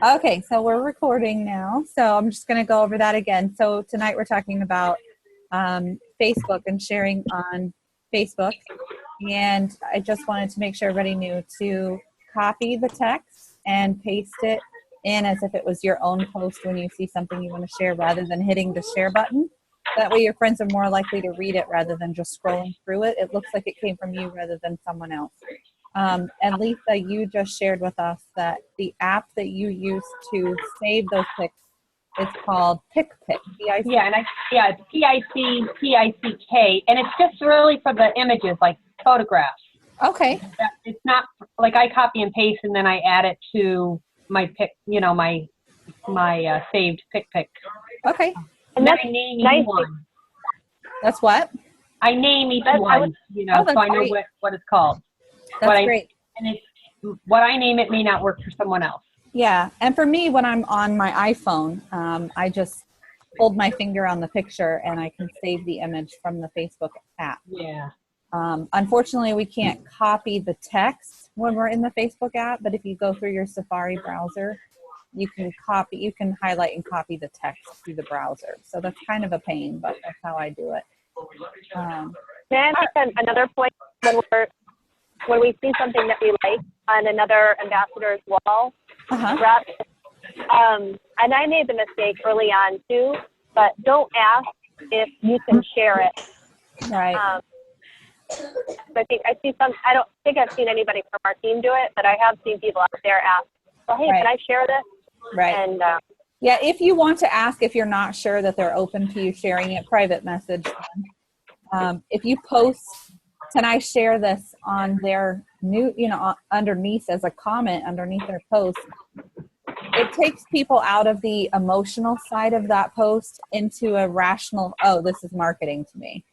Okay, so we're recording now. So I'm just going to go over that again. So tonight we're talking about Facebook and sharing on Facebook. And I just wanted to make sure everybody knew to copy the text and paste it in as if it was your own post when you see something you want to share rather than hitting the share button. That way your friends are more likely to read it rather than just scrolling through it. It looks like it came from you rather than someone else. And Lisa, you just shared with us that the app that you use to save those pics is called PicPic. Yeah, it's PICK, and it's just really for the images, like photographs. Okay. It's not like I copy and paste and then I add it to my pic, my saved PicPic. Okay. And then I name each one. That's what? I name each one, so I know what it's called. That's great. And what I name it may not work for someone else. Yeah, and for me, when I'm on my iPhone, I just hold my finger on the picture and I can save the image from the Facebook app. Yeah. Unfortunately, we can't copy the text when we're in the Facebook app, but if you go through your Safari browser, you can highlight and copy the text through the browser. So that's kind of a pain, but that's how I do it. Can I make another point when we see something that we like on another ambassador's wall? And I made the mistake early on too, but don't ask if you can share it. Right. I don't think I've seen anybody from our team do it, but I have seen people out there ask, well, hey, can I share this? Right. And yeah, if you want to ask if you're not sure that they're open to you sharing it, private message them. If you post, can I share this on their underneath as a comment underneath their post, it takes people out of the emotional side of that post into a rational, oh, this is marketing to me.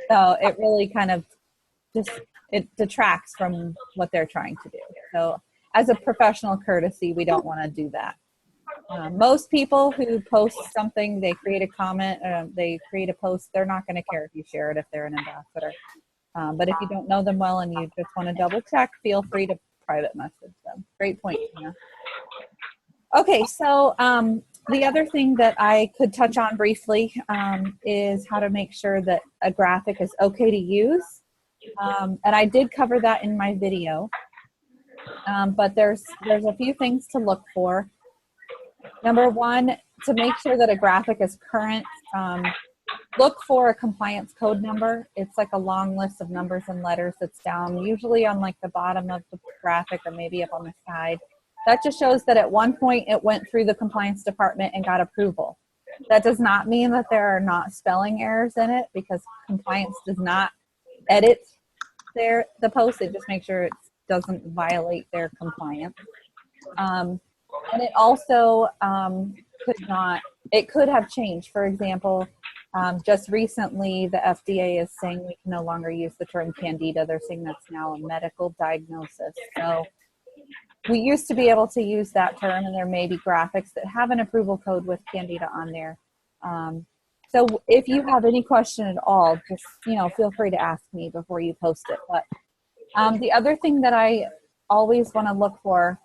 So it really kind of it detracts from what they're trying to do. So as a professional courtesy, we don't want to do that. Most people who post something, they create a comment, they create a post, they're not going to care if you share it if they're an ambassador. But if you don't know them well and you just want to double check, feel free to private message them. Great point, Tina. Okay, so the other thing that I could touch on briefly is how to make sure that a graphic is okay to use. And I did cover that in my video. But there's a few things to look for. Number one, to make sure that a graphic is current, look for a compliance code number. It's like a long list of numbers and letters that's down, usually on like the bottom of the graphic or maybe up on the side. That just shows that at one point it went through the compliance department and got approval. That does not mean that there are not spelling errors in it, because compliance does not edit the post. It just makes sure it doesn't violate their compliance. And it also could have changed. For example, just recently the FDA is saying we can no longer use the term candida. They're saying that's now a medical diagnosis. So we used to be able to use that term, and there may be graphics that have an approval code with candida on there. So if you have any question at all, just feel free to ask me before you post it. But the other thing that I always want to look for,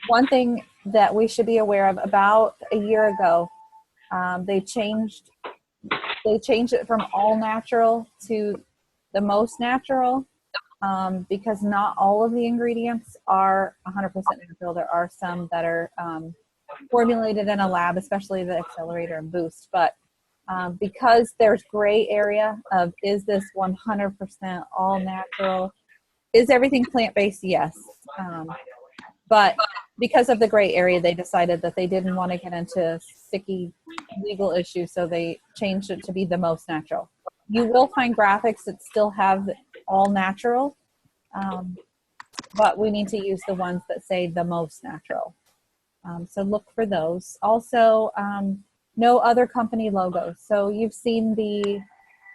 one thing that we should be aware of, about a year ago, they changed it from all natural to the most natural, because not all of the ingredients are 100% natural. There are some that are formulated in a lab, especially the accelerator and boost. But because there's gray area of, is this 100% all natural? Is everything plant-based? Yes. But because of the gray area, they decided that they didn't want to get into sticky legal issues, so they changed it to be the most natural. You will find graphics that still have all natural, but we need to use the ones that say the most natural. So look for those. Also, no other company logos. So you've seen the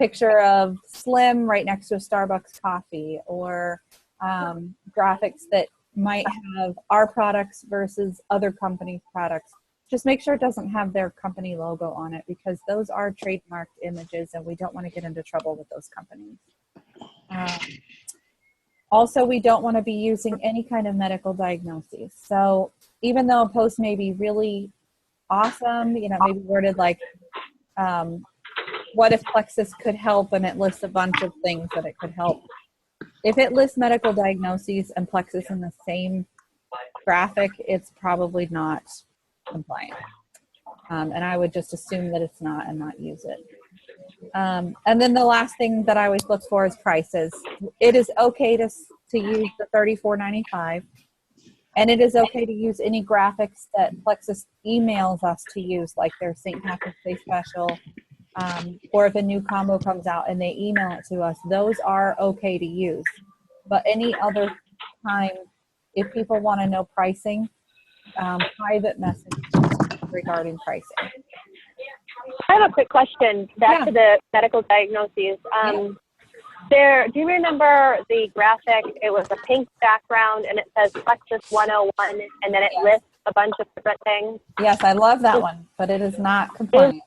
picture of Slim right next to a Starbucks coffee, or graphics that might have our products versus other companies' products. Just make sure it doesn't have their company logo on it, because those are trademarked images and we don't want to get into trouble with those companies. Also, we don't want to be using any kind of medical diagnoses. So even though a post may be really awesome, maybe worded like, what if Plexus could help, and it lists a bunch of things that it could help. If it lists medical diagnoses and Plexus in the same graphic, it's probably not compliant. And I would just assume that it's not and not use it. And then the last thing that I always look for is prices. It is okay to use the $34.95, and it is okay to use any graphics that Plexus emails us to use, like their St. Patrick's Day special, or if a new combo comes out and they email it to us. Those are okay to use. But any other time, if people want to know pricing, private message regarding pricing. I have a quick question back to the medical diagnoses. Do you remember the graphic? It was a pink background and it says Plexus 101, and then it lists a bunch of different things. Yes, I love that one, but it is not compliant.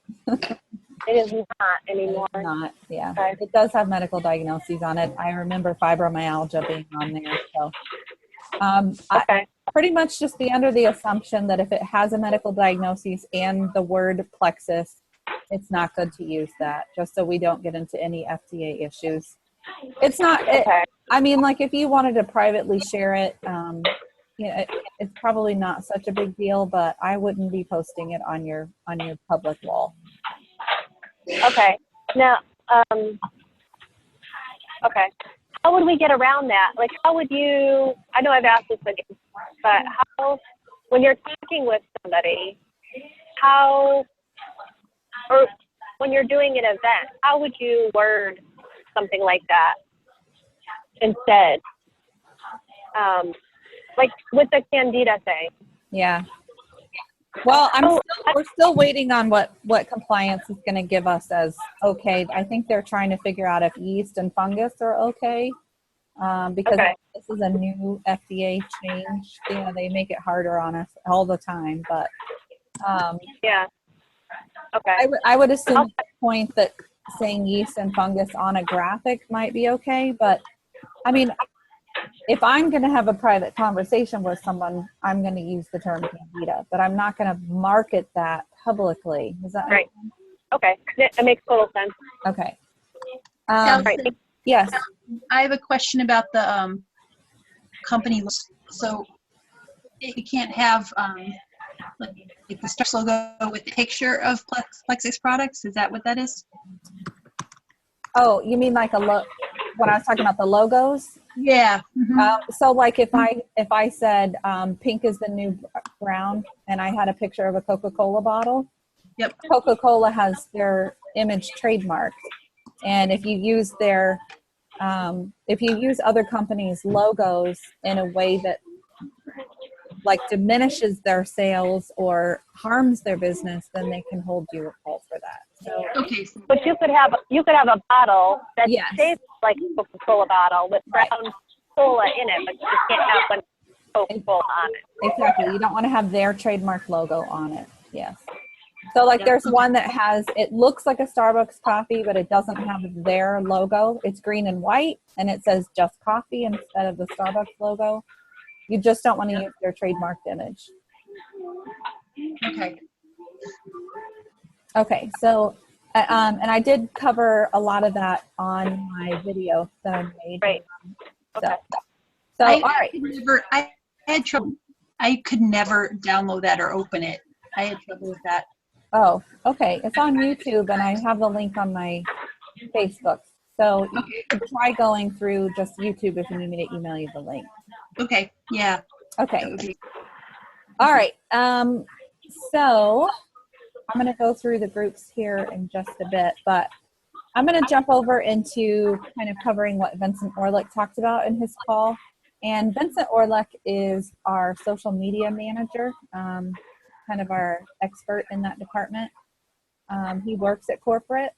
It is not anymore. It is not, yeah. Okay. It does have medical diagnoses on it. I remember fibromyalgia being on there. So I pretty much just be under the assumption that if it has a medical diagnosis and the word Plexus, it's not good to use that, just so we don't get into any FDA issues. It's not, I mean, like if you wanted to privately share it, it's probably not such a big deal, but I wouldn't be posting it on your public wall. Okay. Now, how would we get around that? Like, how would you, I know I've asked this again, but how, when you're talking with somebody, or when you're doing an event, how would you word something like that instead? Like with the Candida thing. Yeah. Well, we're still waiting on what compliance is going to give us as okay. I think they're trying to figure out if yeast and fungus are okay, because this is a new FDA change. They make it harder on us all the time, but okay. I would assume at that point that saying yeast and fungus on a graphic might be okay, but I mean, if I'm going to have a private conversation with someone, I'm going to use the term Candida, but I'm not going to market that publicly. Is that right? Okay, it makes total sense. Okay. Allison, yes. I have a question about the company. So you can't have like the Starks logo with the picture of Plexus products. Is that what that is? Oh, you mean like when I was talking about the logos? Yeah. Mm-hmm. So like if I said pink is the new brown and I had a picture of a Coca-Cola bottle, yep. Coca-Cola has their image trademarked. And if you use other companies' logos in a way that like diminishes their sales or harms their business, then they can hold you accountable for that. So, okay. But you could have a bottle that tastes like a Coca-Cola bottle with brown cola in it, but you just can't have one Coca-Cola on it. Exactly. You don't want to have their trademark logo on it. Yes. So like there's one that it looks like a Starbucks coffee, but it doesn't have their logo. It's green and white and it says just coffee instead of the Starbucks logo. You just don't want to use their trademarked image. Okay. Okay. So, and I did cover a lot of that on my video that I made. Right. Okay. So all right. I had trouble. I could never download that or open it. I had trouble with that. Oh, okay. It's on YouTube and I have the link on my Facebook. So you could try going through just YouTube if you need me to email you the link. Okay. Yeah. Okay. All right. So I'm going to go through the groups here in just a bit, but I'm going to jump over into kind of covering what Vincent Orlick talked about in his call. And Vincent Orlick is our social media manager, kind of our expert in that department. He works at corporate.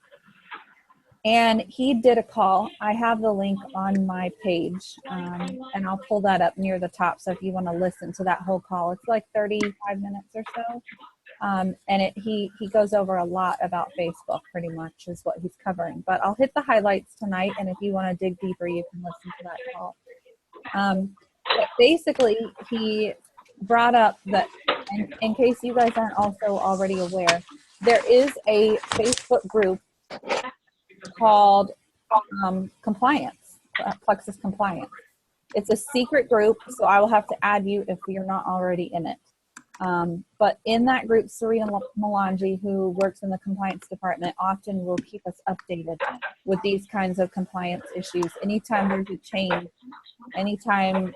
And he did a call. I have the link on my page, and I'll pull that up near the top. So if you want to listen to that whole call, it's like 35 minutes or so. And he goes over a lot about Facebook, pretty much is what he's covering. But I'll hit the highlights tonight, and if you want to dig deeper, you can listen to that call. But basically, he brought up that, in case you guys aren't also already aware, there is a Facebook group called Compliance, Plexus Compliance. It's a secret group, so I will have to add you if you're not already in it. But in that group, Serena Melange, who works in the compliance department, often will keep us updated with these kinds of compliance issues. Anytime there's a change, anytime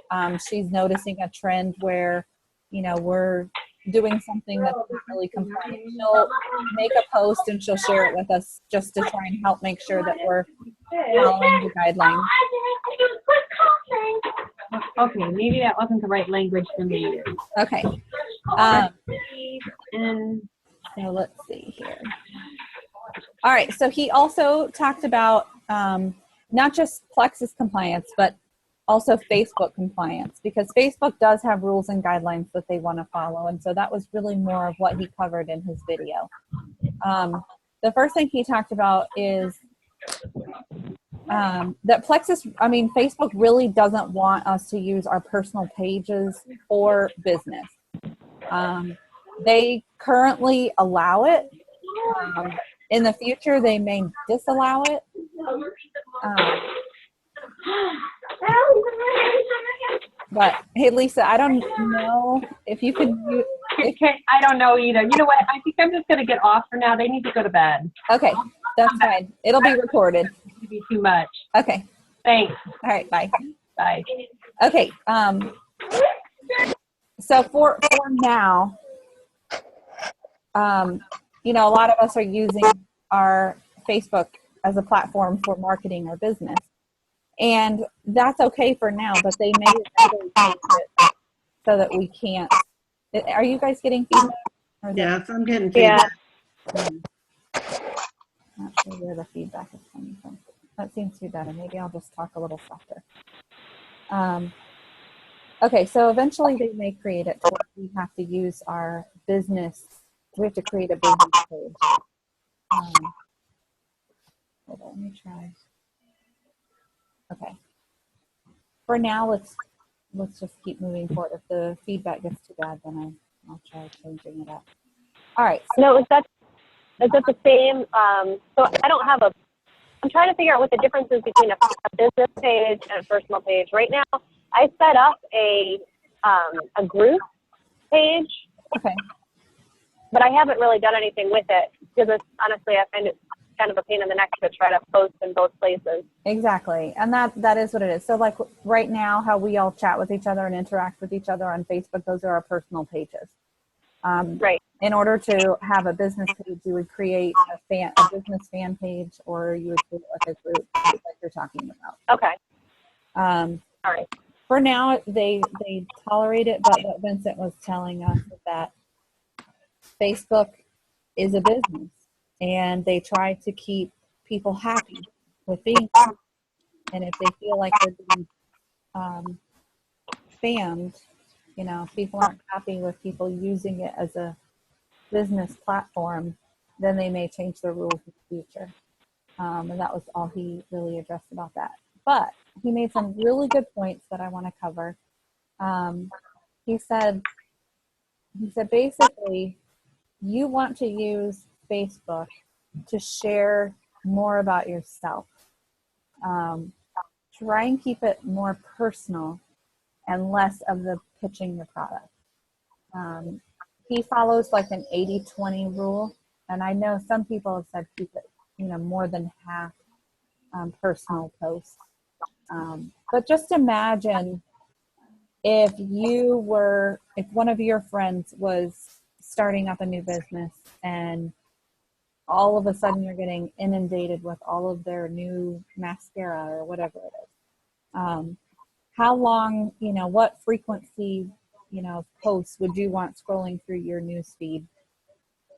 she's noticing a trend where, we're doing something that's not really compliant, she'll make a post and she'll share it with us just to try and help make sure that we're following the guidelines. Okay, maybe that wasn't the right language for me. Okay. And So let's see here. All right. So he also talked about not just Plexus compliance, but also Facebook compliance, because Facebook does have rules and guidelines that they want to follow. And so that was really more of what he covered in his video. The first thing he talked about is that Facebook really doesn't want us to use our personal pages for business. They currently allow it. In the future, they may disallow it. But hey, Lisa, I don't know if you could. I don't know either. You know what? I think I'm just going to get off for now. They need to go to bed. Okay, that's fine. It'll be recorded. It'd be too much. Okay. Thanks. All right. Bye. Bye. Okay. So for now, a lot of us are using our Facebook as a platform for marketing our business. And that's okay for now, but they may eventually change it so that we can't. Are you guys getting feedback? Yes, I'm getting feedback. Yeah. Not sure where the feedback is coming from. That seems to be better. Maybe I'll just talk a little softer. Okay, so eventually they may create it. We have to use our business. We have to create a business page. Hold on, let me try. Okay. For now, let's just keep moving forward. If the feedback gets too bad, then I'll try changing it up. All right. No, is that the same? So I don't have I'm trying to figure out what the difference is between a business page and a personal page. Right now, I set up a group page. Okay. But I haven't really done anything with it because honestly, I find it kind of a pain in the neck to try to post in both places. Exactly. And that is what it is. So like right now, how we all chat with each other and interact with each other on Facebook, those are our personal pages. Right. In order to have a business page, you would create a business fan page, or you would create like a group like you're talking about. Okay. All right. For now, they tolerate it, but what Vincent was telling us is that Facebook is a business, and they try to keep people happy with being happy. And if they feel like they're being spammed, people aren't happy with people using it as a business platform, then they may change their rules in the future. And that was all he really addressed about that. But he made some really good points that I want to cover. He said basically, you want to use Facebook to share more about yourself. Try and keep it more personal and less of the pitching your product. He follows like an 80-20 rule. And I know some people have said keep it, more than half personal posts. But just imagine if one of your friends was starting up a new business and all of a sudden you're getting inundated with all of their new mascara or whatever it is. How long, what frequency, posts would you want scrolling through your news feed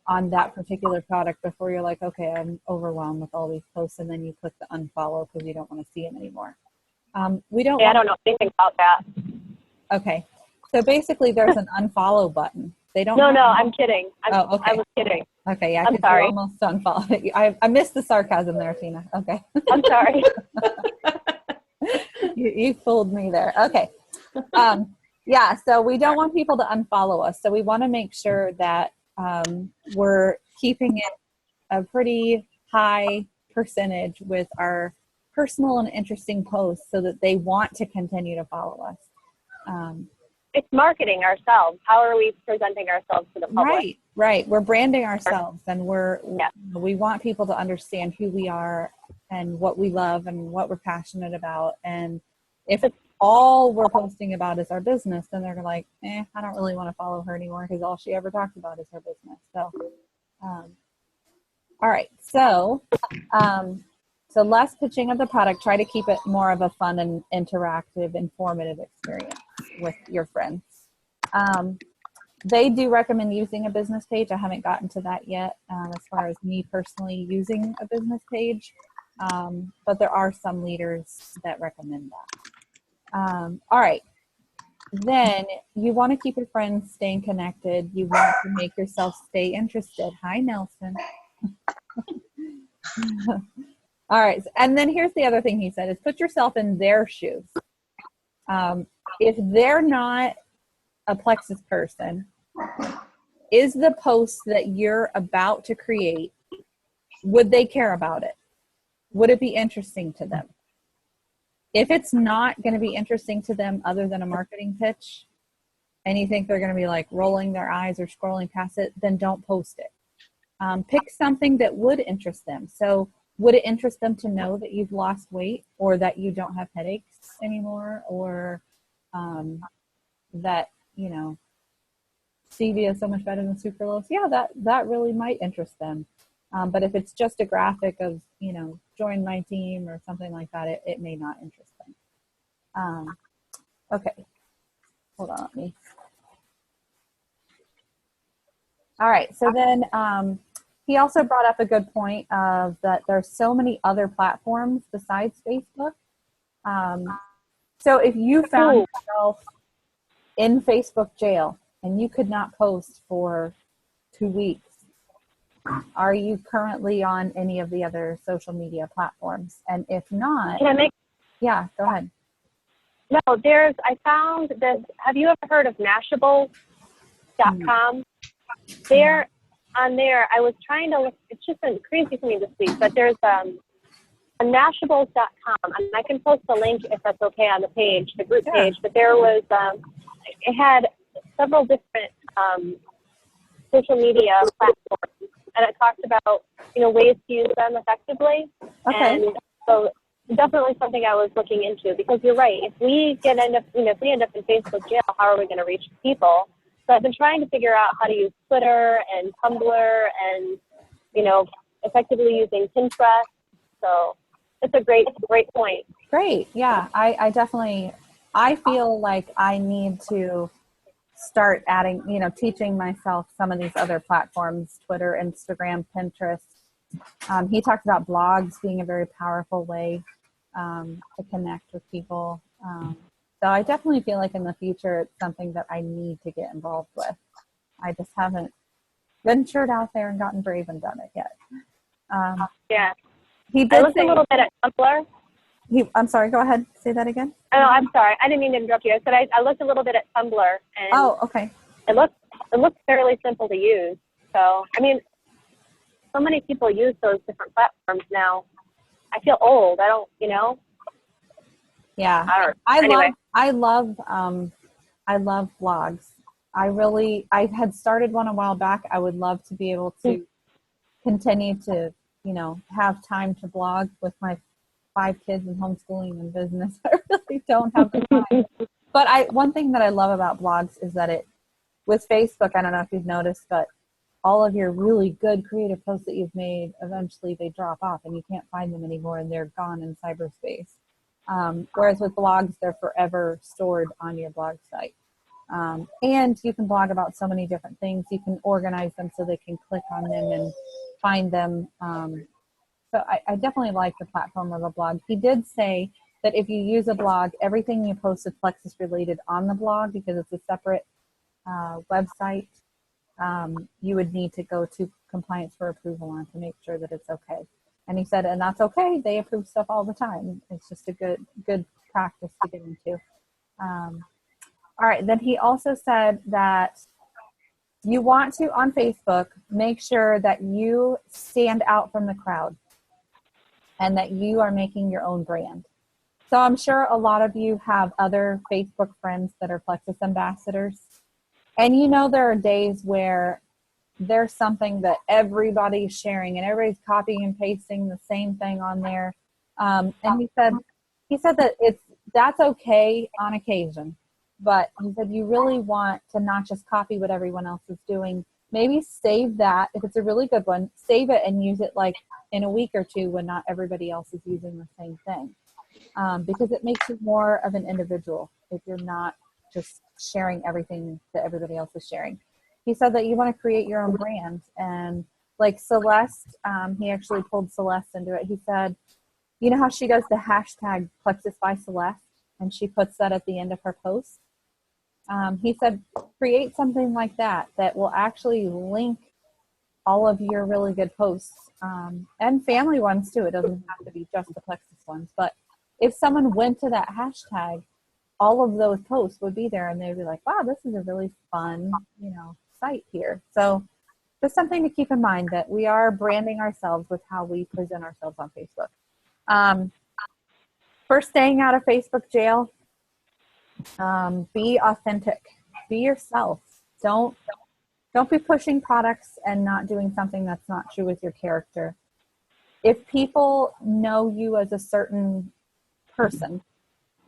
on that particular product before you're like, okay, I'm overwhelmed with all these posts, and then you click the unfollow because you don't want to see them anymore. I don't know anything about that. Okay. So basically there's an unfollow button. They don't. No, I'm kidding. Okay. I was kidding. Okay, yeah, I'm sorry. Almost unfollowed. I missed the sarcasm there, Tina. Okay. I'm sorry. You fooled me there. Okay. Yeah, so we don't want people to unfollow us. So we want to make sure that we're keeping it a pretty high percentage with our personal and interesting posts so that they want to continue to follow us. It's marketing ourselves. How are we presenting ourselves to the public? Right. We're branding ourselves, and we want people to understand who we are and what we love and what we're passionate about. And if all we're posting about is our business, then they're like, I don't really want to follow her anymore because all she ever talks about is her business. So, all right. So less pitching of the product. Try to keep it more of a fun and interactive, informative experience with your friends. They do recommend using a business page. I haven't gotten to that yet as far as me personally using a business page, but there are some leaders that recommend that. All right. Then you want to keep your friends staying connected. You want to make yourself stay interested. Hi, Nelson. All right. And then here's the other thing he said is put yourself in their shoes. If they're not a Plexus person, is the post that you're about to create, would they care about it? Would it be interesting to them? If it's not going to be interesting to them other than a marketing pitch, and you think they're going to be like rolling their eyes or scrolling past it, then don't post it. Pick something that would interest them. So would it interest them to know that you've lost weight or that you don't have headaches anymore or that, stevia is so much better than sucralose? Yeah, that really might interest them. But if it's just a graphic of, join my team or something like that, it may not interest them. Okay. Hold on, let me. All right. So then he also brought up a good point of that there's so many other platforms besides Facebook. So if you found yourself in Facebook jail and you could not post for 2 weeks, are you currently on any of the other social media platforms? And if not, Can I make? Yeah, go ahead. No, I found this. Have you ever heard of Mashable.com? On there, I was trying to look. It's just been crazy for me this week, but there's a Mashables.com, and I can post the link if that's okay on the page, the group page. But there was, it had several different social media platforms, and it talked about ways to use them effectively. Okay. And so definitely something I was looking into, because you're right. If we end up in Facebook jail, how are we going to reach people? So I've been trying to figure out how to use Twitter and Tumblr and, effectively using Pinterest. So it's a great point. Great. Yeah, I definitely, I feel like I need to start adding, teaching myself some of these other platforms, Twitter, Instagram, Pinterest. He talked about blogs being a very powerful way to connect with people. So I definitely feel like in the future, it's something that I need to get involved with. I just haven't ventured out there and gotten brave and done it yet. Yeah. He did I looked a little bit at Tumblr. I'm sorry, go ahead. Say that again. Oh, I'm sorry. I didn't mean to interrupt you. I said I looked a little bit at Tumblr, and okay. It looks fairly simple to use. So, so many people use those different platforms now. I feel old. I don't. Yeah. I love blogs. I had started one a while back. I would love to be able to continue to, have time to blog with my 5 kids and homeschooling and business. I really don't have the time. But one thing that I love about blogs is that with Facebook, I don't know if you've noticed, but all of your really good creative posts that you've made, eventually they drop off and you can't find them anymore and they're gone in cyberspace. Whereas with blogs, they're forever stored on your blog site. And you can blog about so many different things. You can organize them so they can click on them and find them. So I definitely like the platform of a blog. He did say that if you use a blog, everything you post is Plexus related on the blog because it's a separate website. You would need to go to compliance for approval on to make sure that it's okay. And he said, and that's okay. They approve stuff all the time. It's just a good practice to get into. All right. Then he also said that you want to, on Facebook, make sure that you stand out from the crowd and that you are making your own brand. So I'm sure a lot of you have other Facebook friends that are Plexus ambassadors. And you know there are days where there's something that everybody's sharing and everybody's copying and pasting the same thing on there. And he said that that's okay on occasion. But he said you really want to not just copy what everyone else is doing. Maybe save that. If it's a really good one, save it and use it like in a week or two when not everybody else is using the same thing. Because it makes you more of an individual if you're not just sharing everything that everybody else is sharing. He said that you want to create your own brand. And like Celeste, he actually pulled Celeste into it. He said, you know how she does the hashtag Plexus by Celeste and she puts that at the end of her post? He said, create something like that will actually link all of your really good posts and family ones too. It doesn't have to be just the Plexus ones. But if someone went to that hashtag, all of those posts would be there and they'd be like, wow, this is a really fun, site here. So just something to keep in mind that we are branding ourselves with how we present ourselves on Facebook. For staying out of Facebook jail, be authentic, be yourself. Don't be pushing products and not doing something that's not true with your character. If people know you as a certain person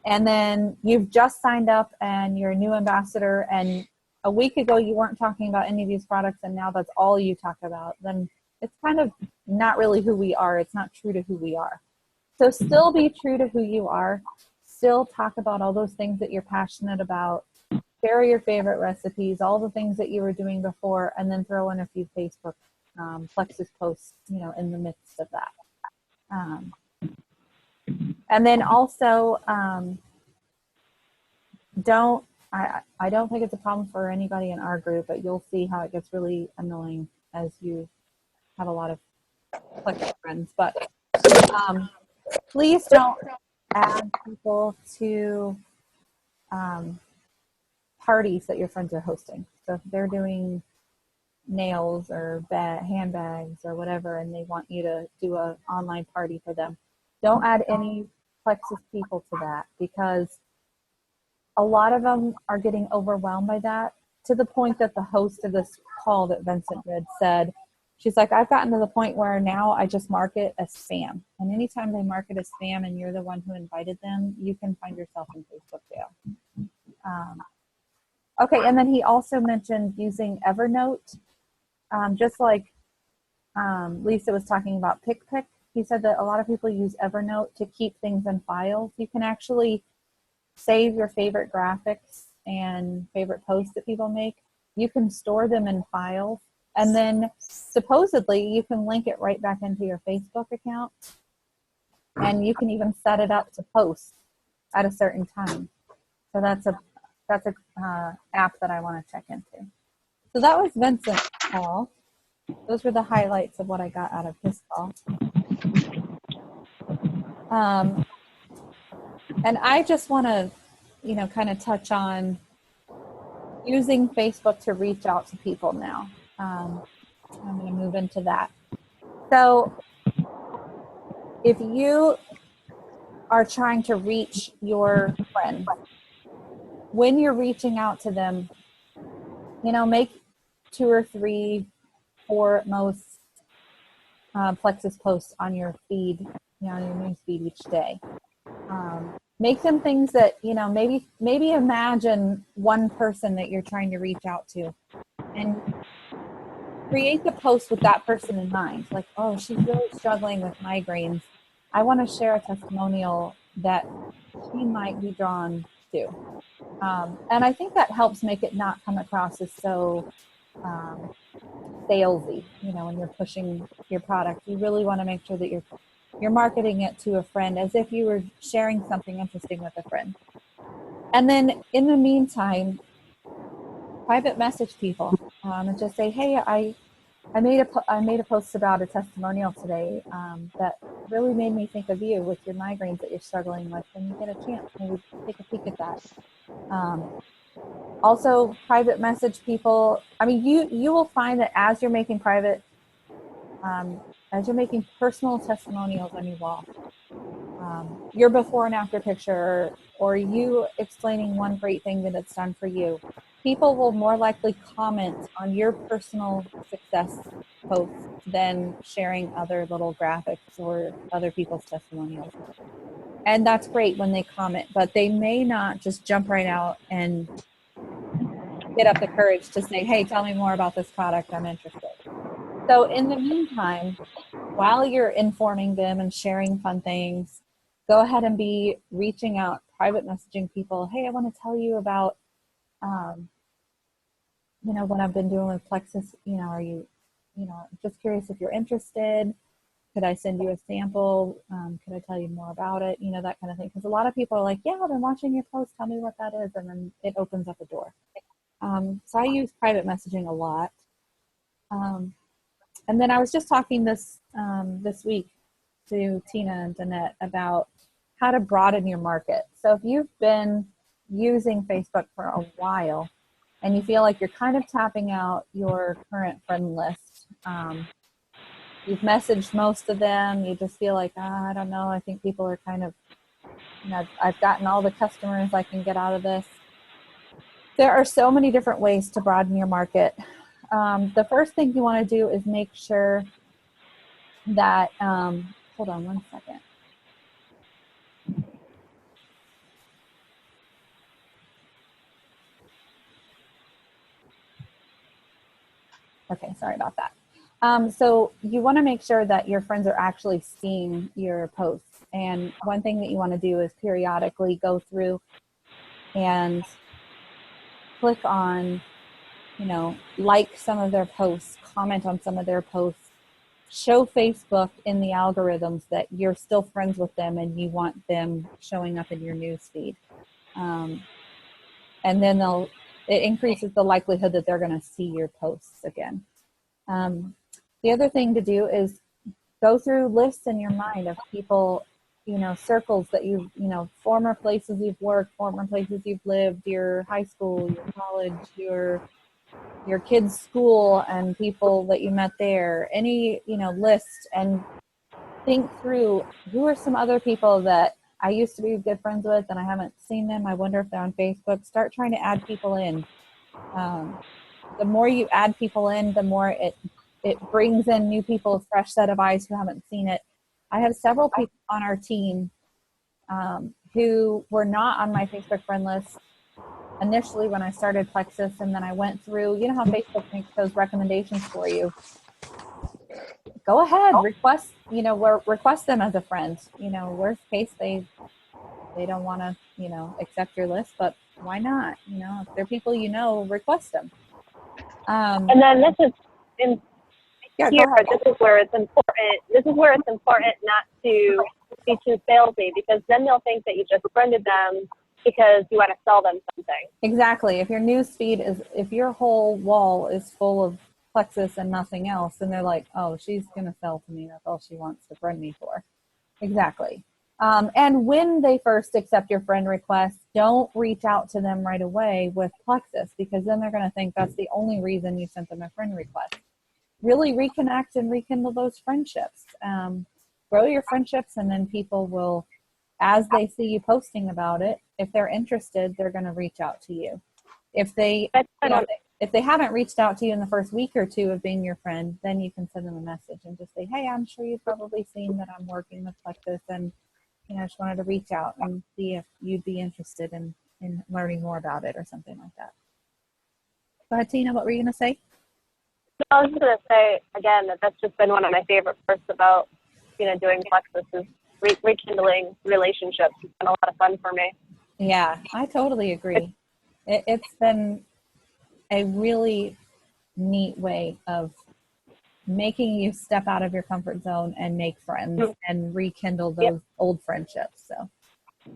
and then you've just signed up and you're a new ambassador and a week ago you weren't talking about any of these products and now that's all you talk about, then it's kind of not really who we are. It's not true to who we are. So still be true to who you are. Still talk about all those things that you're passionate about. Share your favorite recipes, all the things that you were doing before, and then throw in a few Facebook Plexus posts, in the midst of that. And then also, I don't think it's a problem for anybody in our group, but you'll see how it gets really annoying as you have a lot of Plexus friends. But please don't add people to parties that your friends are hosting. So if they're doing nails or handbags or whatever and they want you to do an online party for them, don't add any Plexus people to that, because a lot of them are getting overwhelmed by that, to the point that the host of this call that Vincent did said, she's like, I've gotten to the point where now I just mark it as spam. And anytime they mark it as spam and you're the one who invited them, you can find yourself in Facebook jail. Okay, and then he also mentioned using Evernote. Just like Lisa was talking about PicPic, he said that a lot of people use Evernote to keep things in files. You can actually save your favorite graphics and favorite posts that people make. You can store them in files. And then supposedly you can link it right back into your Facebook account. And you can even set it up to post at a certain time. So that's a app that I want to check into. So that was Vincent's call. Those were the highlights of what I got out of his call. And I just want to, kind of touch on using Facebook to reach out to people now. I'm going to move into that. So if you are trying to reach your friends, when you're reaching out to them, make 2 or 3, 4 at most Plexus posts on your feed, on your news feed each day. Make them things that, maybe imagine one person that you're trying to reach out to and create the post with that person in mind. Like, oh, she's really struggling with migraines. I want to share a testimonial that she might be drawn to. And I think that helps make it not come across as so salesy, when you're pushing your product. You really want to make sure that you're marketing it to a friend as if you were sharing something interesting with a friend. And then in the meantime, private message people and just say, hey, I made a post about a testimonial today that really made me think of you with your migraines that you're struggling with. When you get a chance, maybe take a peek at that. Also, private message people. I mean, you will find that as you're making personal testimonials on your wall, your before and after picture, or you explaining one great thing that it's done for you, people will more likely comment on your personal success posts than sharing other little graphics or other people's testimonials. And that's great when they comment, but they may not just jump right out and get up the courage to say, hey, tell me more about this product, I'm interested. So in the meantime, while you're informing them and sharing fun things, go ahead and be reaching out, private messaging people. Hey, I want to tell you about, what I've been doing with Plexus. Are you, just curious if you're interested. Could I send you a sample? Could I tell you more about it? That kind of thing. Because a lot of people are like, yeah, I've been watching your post. Tell me what that is. And then it opens up a door. So I use private messaging a lot. And then I was just talking this week to Tina and Danette about how to broaden your market. So if you've been using Facebook for a while and you feel like you're kind of tapping out your current friend list, you've messaged most of them, you just feel like, I don't know, I think people are kind of, I've gotten all the customers I can get out of this. There are so many different ways to broaden your market. The first thing you want to do is make sure that, hold on one second. Okay, sorry about that. So you want to make sure that your friends are actually seeing your posts. And one thing that you want to do is periodically go through and click on, like some of their posts, comment on some of their posts, show Facebook in the algorithms that you're still friends with them and you want them showing up in your news feed. And then it increases the likelihood that they're going to see your posts again. The other thing to do is go through lists in your mind of people, circles that former places you've worked, former places you've lived, your high school, your college, your kids' school, and people that you met there, any, list, and think through who are some other people that I used to be good friends with and I haven't seen them. I wonder if they're on Facebook. Start trying to add people in. The more you add people in, the more it brings in new people, a fresh set of eyes who haven't seen it. I have several people on our team who were not on my Facebook friend list initially when I started Plexus, and then I went through, how Facebook makes those recommendations for you. Go ahead, request them as a friend. Worst case, they don't want to, accept your list, but why not? If they're people request them. And then this is this is where it's important. This is where it's important not to be too salesy, because then they'll think that you just friended them because you want to sell them something. Exactly. If your news feed if your whole wall is full of Plexus and nothing else, then they're like, oh, she's going to sell to me. That's all she wants to friend me for. Exactly. And when they first accept your friend request, don't reach out to them right away with Plexus, because then they're going to think that's the only reason you sent them a friend request. Really reconnect and rekindle those friendships. Grow your friendships, and then people will, as they see you posting about it, if they're interested, they're going to reach out to you. If they haven't reached out to you in the first week or two of being your friend, then you can send them a message and just say, hey, I'm sure you've probably seen that I'm working with Plexus, and I just wanted to reach out and see if you'd be interested in learning more about it or something like that. Go ahead, Tina, what were you going to say? No, I was just going to say, again, that's just been one of my favorite parts about, doing Plexus is rekindling relationships. It's been a lot of fun for me. Yeah, I totally agree. It's been a really neat way of making you step out of your comfort zone and make friends and rekindle those old friendships. So.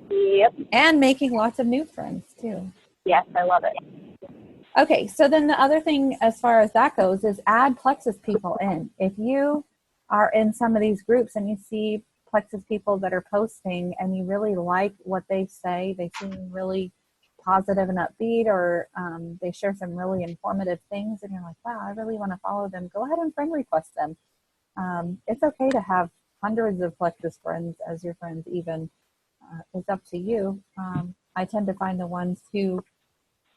Yep. And making lots of new friends too. Yes, I love it. Okay, so then the other thing as far as that goes is add Plexus people in. If you are in some of these groups and you see Plexus people that are posting and you really like what they say, they seem really positive and upbeat, or they share some really informative things, and you're like, wow, I really want to follow them, go ahead and friend request them. It's okay to have hundreds of Plexus friends as your friends even. It's up to you. I tend to find the ones who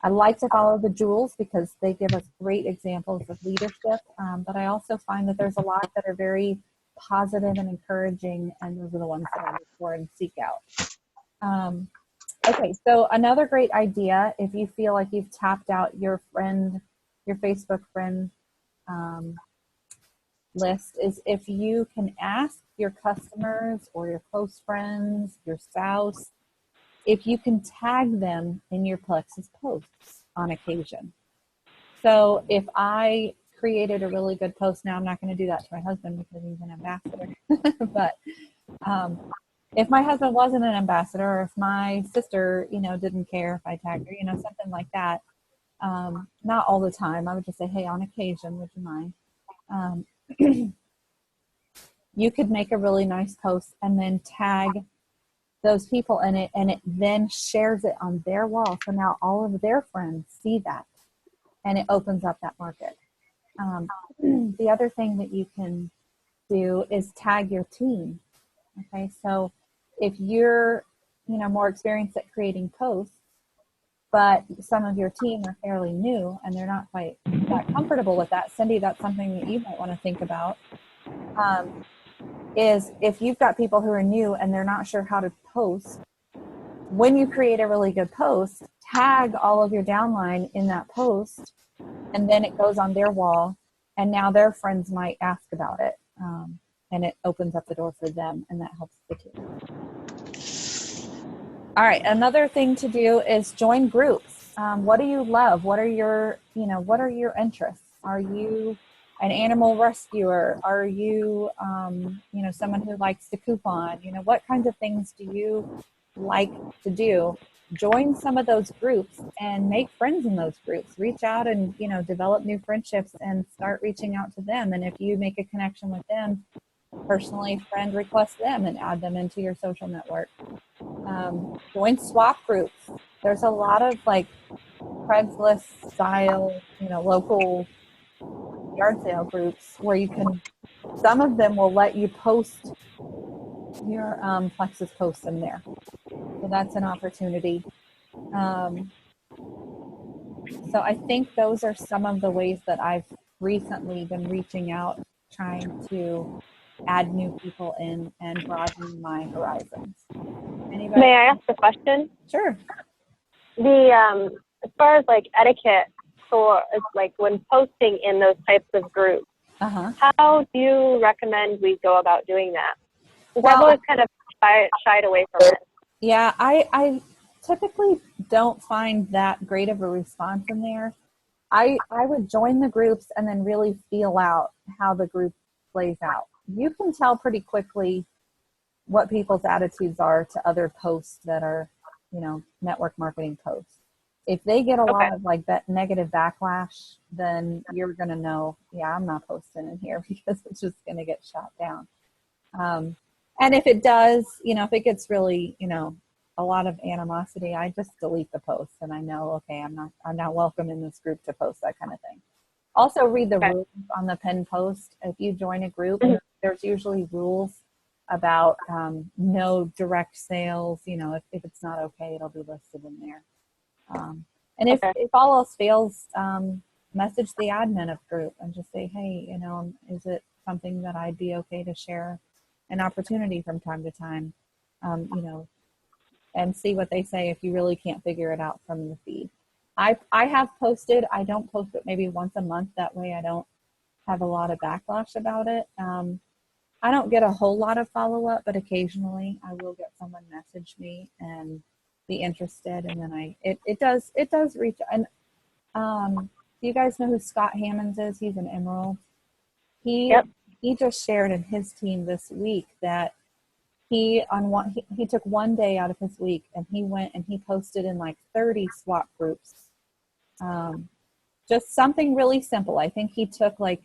I like to follow the jewels because they give us great examples of leadership. But I also find that there's a lot that are very positive and encouraging, and those are the ones that I look for and seek out. Okay, so another great idea, if you feel like you've tapped out your Facebook friend list, is if you can ask your customers or your close friends, your spouse, if you can tag them in your Plexus posts on occasion. So if I created a really good post, now I'm not going to do that to my husband because he's an ambassador, but if my husband wasn't an ambassador, or if my sister, didn't care if I tagged her, something like that, not all the time, I would just say, hey, on occasion, would you mind? You could make a really nice post and then tag those people in it, and it then shares it on their wall. So now all of their friends see that, and it opens up that market. The other thing that you can do is tag your team. Okay, so if you're, more experienced at creating posts, but some of your team are fairly new and they're not quite that comfortable with that, Cindy, that's something that you might want to think about. Is if you've got people who are new and they're not sure how to post, when you create a really good post, tag all of your downline in that post, and then it goes on their wall, and now their friends might ask about it, and it opens up the door for them, and that helps the team. All right, another thing to do is join groups. What do you love? What are your interests? Are you an animal rescuer? Are you, someone who likes to coupon? What kinds of things do you like to do? Join some of those groups and make friends in those groups. Reach out and, develop new friendships and start reaching out to them. And if you make a connection with them, personally friend request them and add them into your social network. Join swap groups. There's a lot of Craigslist style, local yard sale groups where you can, some of them will let you post your Plexus posts in there. So that's an opportunity. So I think those are some of the ways that I've recently been reaching out, trying to add new people in and broaden my horizons. Anybody? May I ask a question? Sure. As far as etiquette for when posting in those types of groups, how do you recommend we go about doing that? Because I've always kind of shied away from it. Yeah, I typically don't find that great of a response in there. I would join the groups and then really feel out how the group plays out. You can tell pretty quickly what people's attitudes are to other posts that are, network marketing posts. If they get a lot of negative backlash, then you're going to know, yeah, I'm not posting in here because it's just going to get shot down. And if it does, if it gets really, a lot of animosity, I just delete the post and I know, okay, I'm not welcome in this group to post that kind of thing. Also read the rules on the pinned post. If you join a group, there's usually rules about no direct sales. If it's not okay, it'll be listed in there. And if all else fails, message the admin of group and just say, hey, is it something that I'd be okay to share an opportunity from time to time, and see what they say if you really can't figure it out from the feed. I have posted, I don't post it maybe once a month. That way I don't have a lot of backlash about it. I don't get a whole lot of follow-up, but occasionally I will get someone message me and be interested, and then it does reach. And do you guys know who Scott Hammonds is? He's an Emerald. He just shared in his team this week that he took one day out of his week and he went and he posted in 30 swap groups just something really simple. I think he took like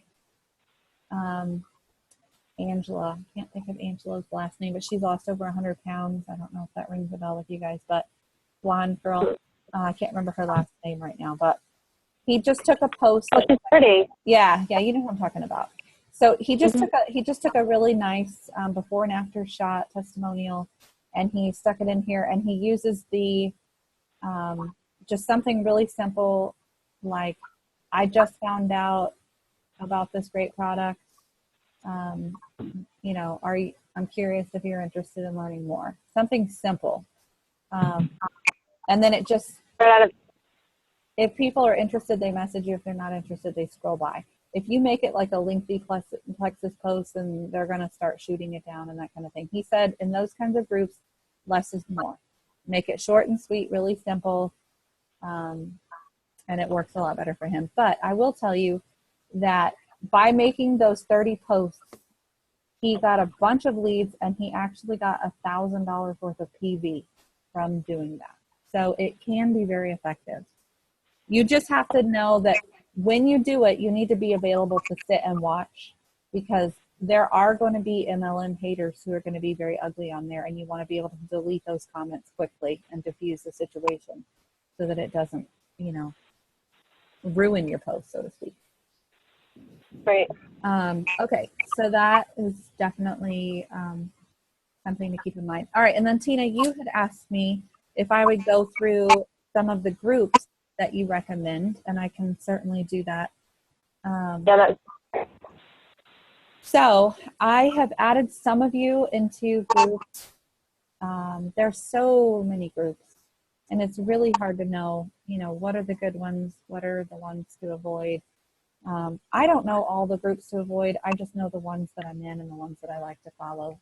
Angela. I can't think of Angela's last name, but she's lost over 100 pounds. I don't know if that rings a bell with you guys, but blonde girl. I can't remember her last name right now, but he just took a post. Oh, she's pretty. Yeah, you know what I'm talking about. So he just took a really nice before and after shot testimonial, and he stuck it in here, and he uses the just something really simple, like, I just found out about this great product. You know, I'm curious if you're interested in learning more. Something simple. And then it just, if people are interested, they message you. If they're not interested, they scroll by. If you make it like a lengthy Plexus post, then they're going to start shooting it down and that kind of thing. He said in those kinds of groups, less is more. Make it short and sweet, really simple, and it works a lot better for him. But I will tell you that by making those 30 posts, he got a bunch of leads, and he actually got $1,000 worth of PV from doing that. So it can be very effective. You just have to know that when you do it, you need to be available to sit and watch, because there are going to be MLM haters who are going to be very ugly on there, and you want to be able to delete those comments quickly and diffuse the situation so that it doesn't, you know, ruin your post, so to speak. Right. Okay, so that is definitely something to keep in mind. All right, and then Tina, you had asked me if I would go through some of the groups that you recommend, and I can certainly do that. So I have added some of you into groups. There's so many groups, and it's really hard to know, you know, what are the good ones, what are the ones to avoid. I don't know all the groups to avoid. I just know the ones that I'm in and the ones that I like to follow.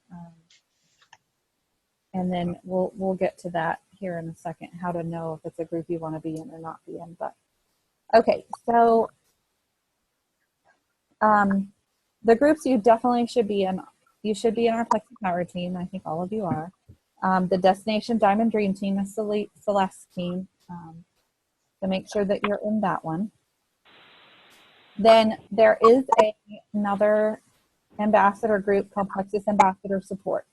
And then we'll get to that here in a second, how to know if it's a group you want to be in or not be in. But okay, so the groups you definitely should be in. You should be in our Plexus Power team. I think all of you are. The Destination Diamond Dream team is Celeste's team. So make sure that you're in that one. Then there is another ambassador group called Plexus Ambassador Support.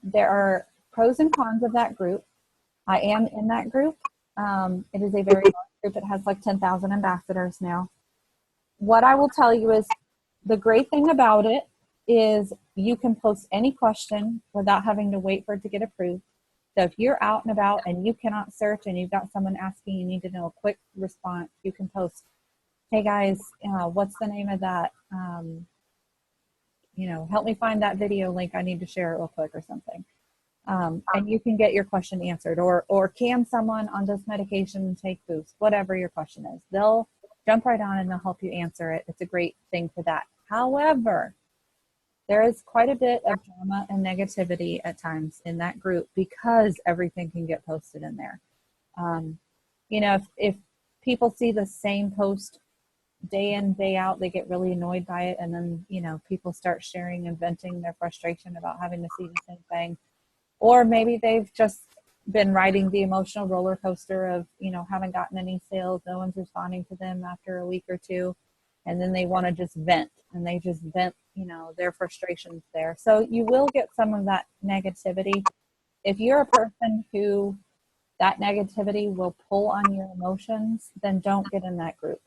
There are pros and cons of that group. I am in that group. It is a very large group. It has like 10,000 ambassadors now. What I will tell you is the great thing about it is you can post any question without having to wait for it to get approved. So if you're out and about and you cannot search and you've got someone asking, you need to know a quick response, you can post, hey guys, what's the name of that? You know, help me find that video link. I need to share it real quick or something. And you can get your question answered. Or can someone on this medication take Boost? Whatever your question is. They'll jump right on and they'll help you answer it. It's a great thing for that. However, there is quite a bit of drama and negativity at times in that group because everything can get posted in there. You know, if people see the same post day in, day out, they get really annoyed by it. And then, you know, people start sharing and venting their frustration about having to see the same thing. Or maybe they've just been riding the emotional roller coaster of, you know, haven't gotten any sales. No one's responding to them after a week or two. And then they want to just vent, and they just vent, you know, their frustrations there. So you will get some of that negativity. If you're a person who that negativity will pull on your emotions, then don't get in that group.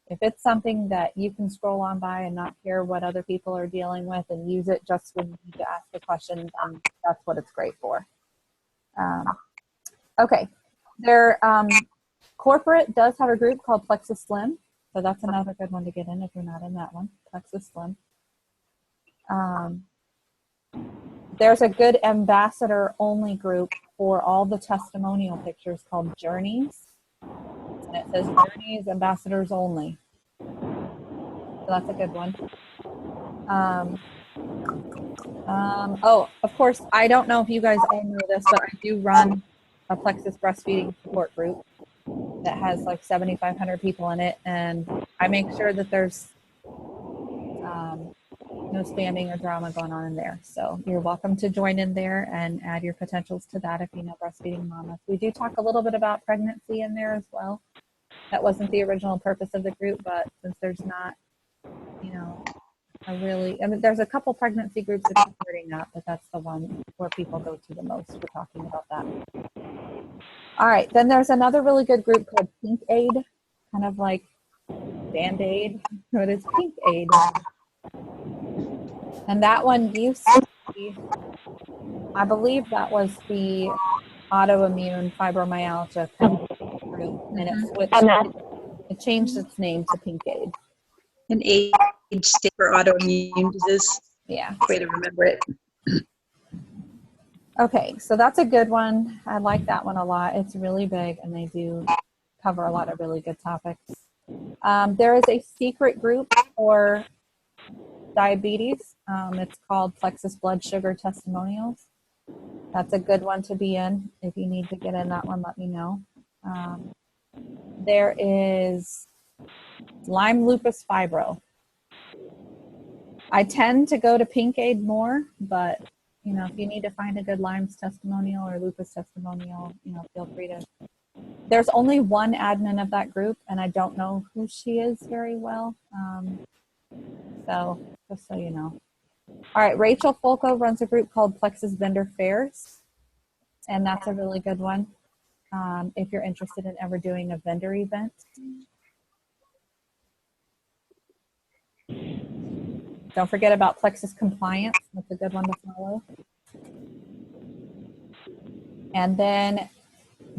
If it's something that you can scroll on by and not care what other people are dealing with and use it just when you need to ask the question, that's what it's great for. Okay. Corporate does have a group called Plexus Slim. So that's another good one to get in if you're not in that one, Plexus Slim. There's a good ambassador-only group for all the testimonial pictures called Journeys. And it says Journeys Ambassadors Only. So that's a good one. Oh, of course, I don't know if you guys all know this, but I do run a Plexus breastfeeding support group that has like 7,500 people in it, and I make sure that there's no spamming or drama going on in there. So you're welcome to join in there and add your potentials to that if you know breastfeeding mamas. We do talk a little bit about pregnancy in there as well. That wasn't the original purpose of the group, but since there's not, you know, there's a couple pregnancy groups that are starting up, but that's the one where people go to the most for talking about that. All right, then there's another really good group called Pink Aid, kind of like Band-Aid, but it's Pink Aid. And that one used to be, I believe that was the autoimmune fibromyalgia group, and it changed its name to Pink Aid. An age state for autoimmune disease. Yeah. Way to remember it. Okay, so that's a good one. I like that one a lot. It's really big, and they do cover a lot of really good topics. There is a secret group for diabetes. It's called Plexus Blood Sugar Testimonials. That's a good one to be in. If you need to get in that one, let me know. There is Lyme Lupus Fibro. I tend to go to Pink Aid more, but you know, if you need to find a good Lyme's testimonial or lupus testimonial, you know, feel free to. There's only one admin of that group, and I don't know who she is very well. So just so you know. All right, Rachel Folco runs a group called Plexus Vendor Fairs, and that's a really good one if you're interested in ever doing a vendor event. Don't forget about Plexus Compliance. That's a good one to follow. And then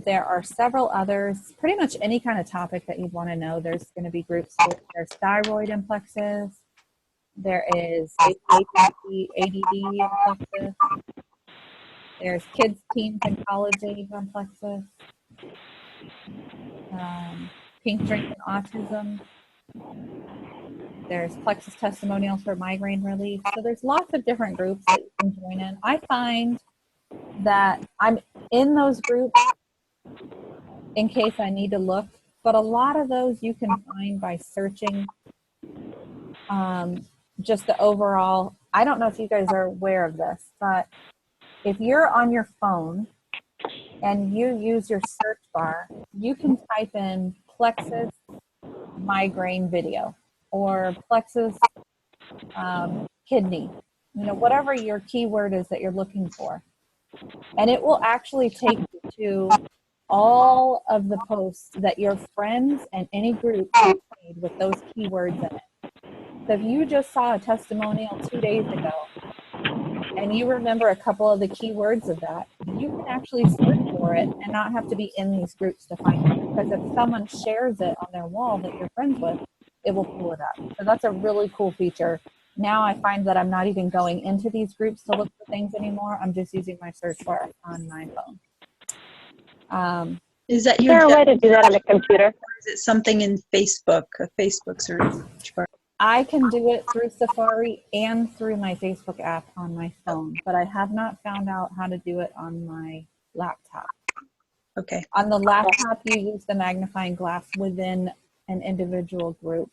there are several others, pretty much any kind of topic that you'd want to know. There's going to be groups. There's thyroid in Plexus. There is ADD in Plexus. There's kids, teens, and college age on Plexus. Pink Drink and Autism. There's Plexus Testimonials for Migraine Relief. So there's lots of different groups that you can join in. I find that I'm in those groups in case I need to look, but a lot of those you can find by searching just the overall. I don't know if you guys are aware of this, but if you're on your phone and you use your search bar, you can type in Plexus migraine video or Plexus kidney, you know, whatever your keyword is that you're looking for. And it will actually take you to all of the posts that your friends and any group have made with those keywords in it. So if you just saw a testimonial 2 days ago and you remember a couple of the keywords of that, you can actually search for it and not have to be in these groups to find it. Because if someone shares it on their wall that you're friends with, it will pull it up. So that's a really cool feature. Now I find that I'm not even going into these groups to look for things anymore. I'm just using my search bar on my phone. Is that Is there a your way to do that on a computer? or is it something in Facebook, a Facebook search bar? I can do it through Safari and through my Facebook app on my phone, but I have not found out how to do it on my laptop. Okay. On the laptop, you use the magnifying glass within an individual group,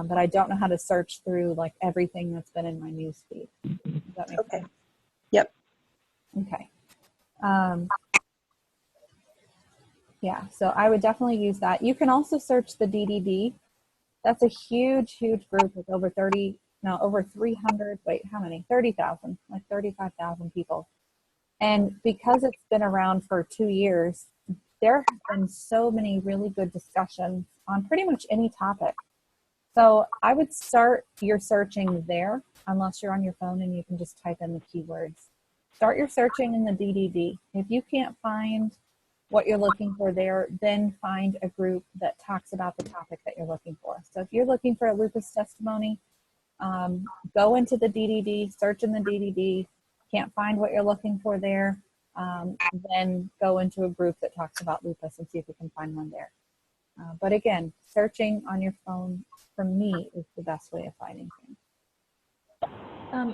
but I don't know how to search through like everything that's been in my newsfeed. Does that make Okay. sense? Yep. Okay. Yeah, so I would definitely use that. You can also search the DDD. That's a huge, huge group with over 300, wait, how many? 30,000, like 35,000 people. And because it's been around for 2 years, there have been so many really good discussions on pretty much any topic. So I would start your searching there, unless you're on your phone and you can just type in the keywords. Start your searching in the DDD. If you can't find what you're looking for there, then find a group that talks about the topic that you're looking for. So if you're looking for a lupus testimony, go into the DDD, search in the DDD, can't find what you're looking for there, then go into a group that talks about lupus and see if you can find one there. But again, searching on your phone, for me, is the best way of finding things.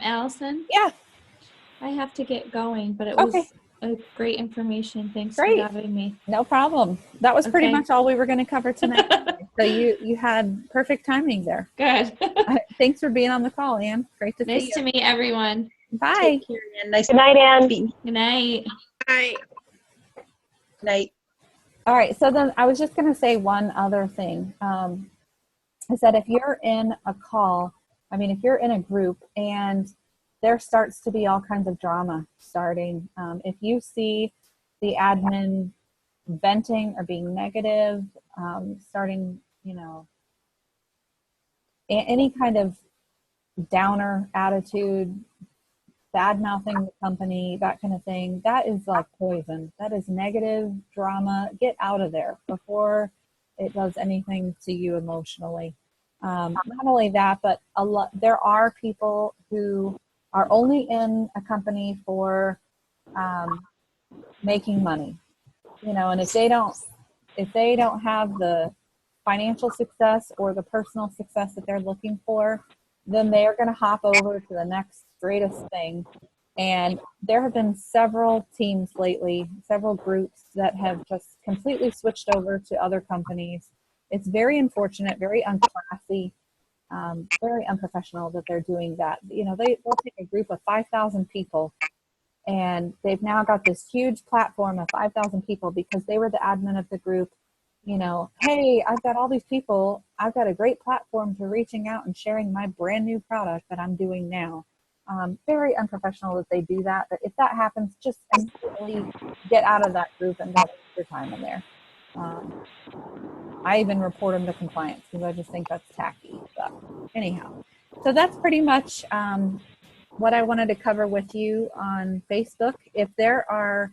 Allison, Yeah, I have to get going, but it okay, was a great information. Thanks Great. for having me. no problem. That was pretty Okay. much all we were going to cover tonight. So you had perfect timing there. Good. Thanks for being on the call, Ann. Great to see Nice you. to meet everyone. Bye. Take care, and nice Good night, Ann. meeting you. Good night. Night. All right. So then I was just going to say one other thing. Is that if you're in a call, if you're in a group and there starts to be all kinds of drama starting, if you see the admin venting or being negative, starting, any kind of downer attitude, bad mouthing the company, that kind of thing, that is like poison. That is negative drama. Get out of there before it does anything to you emotionally. Not only that, but there are people who are only in a company for making money, and if they don't have the financial success or the personal success that they're looking for, then they are going to hop over to the next greatest thing. And there have been several teams lately, several groups that have just completely switched over to other companies. It's very unfortunate, very unclassy, very unprofessional that they're doing that. They'll take a group of 5,000 people and they've now got this huge platform of 5,000 people because they were the admin of the group. Hey, I've got all these people. I've got a great platform for reaching out and sharing my brand new product that I'm doing now. Very unprofessional that they do that. But if that happens, just immediately get out of that group and don't waste your time in there. I even report them to compliance because I just think that's tacky. But anyhow, so that's pretty much what I wanted to cover with you on Facebook. If there are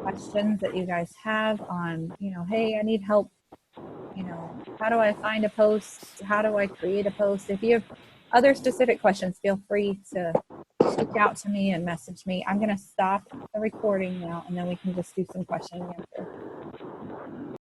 questions that you guys have on, hey, I need help, how do I find a post? How do I create a post? If you have other specific questions, feel free to reach out to me and message me. I'm going to stop the recording now, and then we can just do some question and answer.